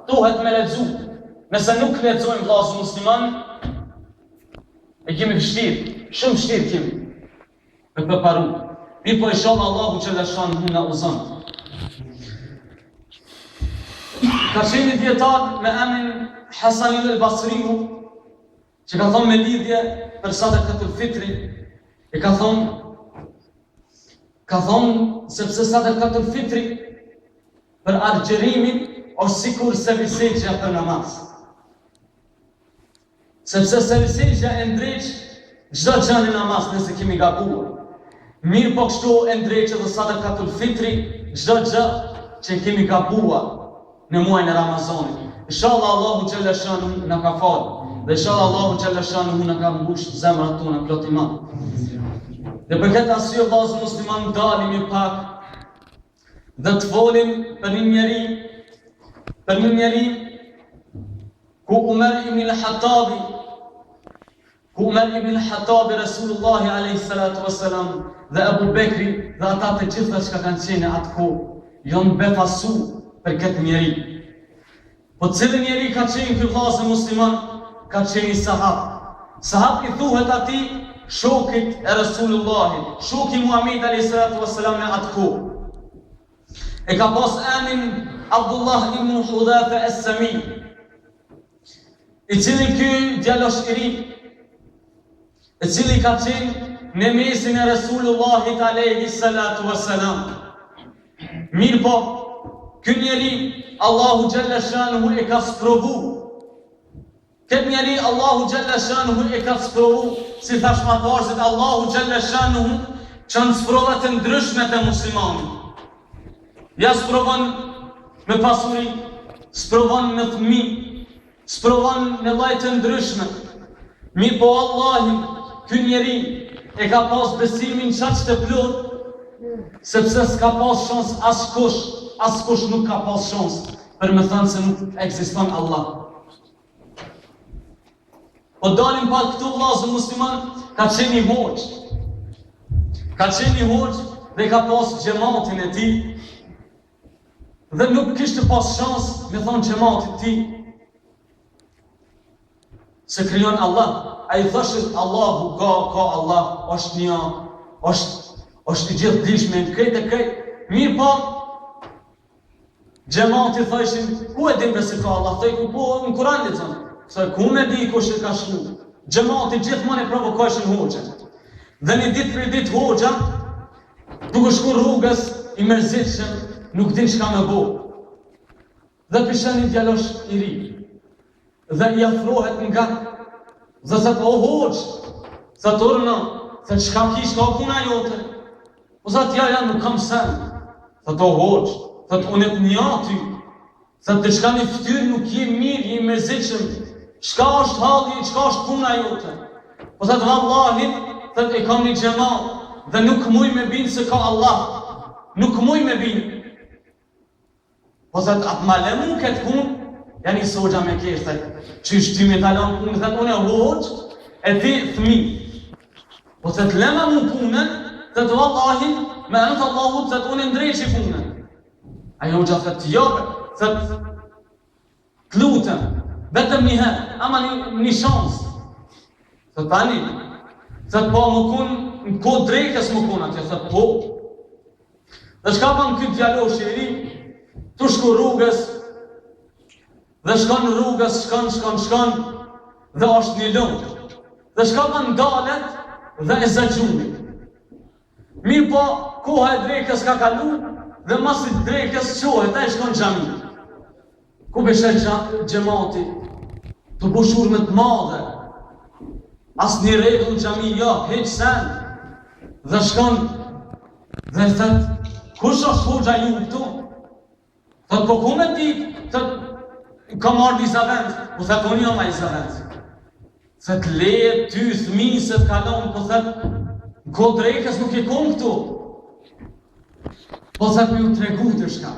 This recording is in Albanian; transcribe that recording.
duhet me lexu. Nëse nuk lexojmë vllazë musliman, e kemi vështirë, shumë vështirë kemi me përparu. Mi po inshallah Allahu xhaleshan na uzon. Ka qenë dietar me emrin Hasan al-Basriu, që ka thonë me lidhje për sadakatul fitri, e ka thonë sepse sadakatul fitri për argjerimin është sikur se visejgja për namaz. Sepse se visejgja e ndreq çdo gjë në namaz nëse kemi gabuar. Mirë po kështu e ndreq edhe sadakatul fitri çdo gjë që kemi gabuar në muajin e Ramazanit. Inshallah Allahu xhaleshanu na ka falë. Dhe inshallah Allahu xhaleshanu na ka mbush zemrat tona plot iman. Dhe për këtë arsye vllazë musliman dalim i pak dhe të folim për një njeri ku Umar ibn al-Hattabi Rasulullahi alayhi salatu wassalam dhe Abu Bekri dhe ata të gjitha që kanë qenë atë kohë janë befasu për këtë njeri. Po cilë njeri ka qenë ky vllazë musliman? Ka qenë sahab. Sahab I thuhet ati shokit e Rasulullahit, shoki Muhammed alayhi salatu wassalam në atë kohë. E ka pas emrin Abdullah ibn Hudhafa as-Sami, I cili ky djalosh I ri, I cili ka qenë në mesin e Rasulullahit alayhi salatu wassalam. Mirë po, ky njeri Allahu xhalla shanuhu e ka sprovu. Këtë njeri Allahu xhalla shanuhu e ka sprovu, si thashmatarësit Allahu xhalla shanuhu çon sprova të ndryshme të muslimanit. Ja sprovon me pasuri, sprovon me fëmijë, sprovon me lloje të ndryshme. Mirë po Allahi, ky njeri e ka pas besimin çaq të plot, sepse s'ka pas shans askush nuk ka pas shans për me thënë se nuk ekziston Allah. Po dalim pa këtu vllazë musliman, ka qenë I hoxh. Ka qenë I hoxh dhe ka pas xhamatin e tij. Dhe nuk kishte pas shans me thonë xhamatit ti se krijon Allah. Ai thoshte Allahu ka Allah, është një, është I gjithë dishme në krejt. Mirë po, xhamati thoshin, ku e dim se ka Allah? Thoj ku po në Kur'an lexon. Thoj ku me di kush e ka shkruar? Xhamati gjithmonë e provokojshin hoxhën. Dhe një ditë për ditë hoxha, duke shkuar rrugës I mërzitshëm, nuk din çka më bë. Dhe pishan një djalosh I ri. Dhe I afrohet nga. Dhe thot o hoxh, thot urna, thot çka kish ka puna jote? O thot ja nuk kam sen. Thot o hoxh, thot unë të njati. Thot të çka një fytyrë nuk je mirë, je mërzitshëm. Çka është halli, çka është puna jote? O thot vallahi, thot e kam një xhamat dhe nuk muj me binë se ka Allah. Nuk muj me binë. Po thot atë ma le mu këtë punë, janë I soja me keshtë, që ishtë me talon punë, thot unë e hoqë, e ti thmi. Po thot le ma mu punën, thot vallahi, me anët Allahut, thot unë e ndreqi punën. Ajo hoqë thot jobe, thot të lutëm, vetëm një herë, ama një shansë. Thot tani, thot po më kun, në kodë drejkës më kun atje, thot po. Dhe shka ban këtë djalosh I ri, tu shku rrugës, dhe shkon rrugës, shkon, dhe është një lëngë. Dhe shka ban dalet dhe e zëgjuni. Mirë po, koha e drejkës ka kalu, dhe masi drejkës qohet, e shkon xhami. Ku beshet xhamati, të bushurme të madhe, as një regull në xhami, jo, heq sen, dhe shkon, dhe thët, kush është hoxha ju këtu? Thët, po ku me ti? Thët, ka marrë një zavend, po thët, unë jam a I zavend. Thët, leje, ty, thmi, se të kalon, po thët, në kodë drejkës nuk e kom këtu. Po thët, me ju tregu të shka.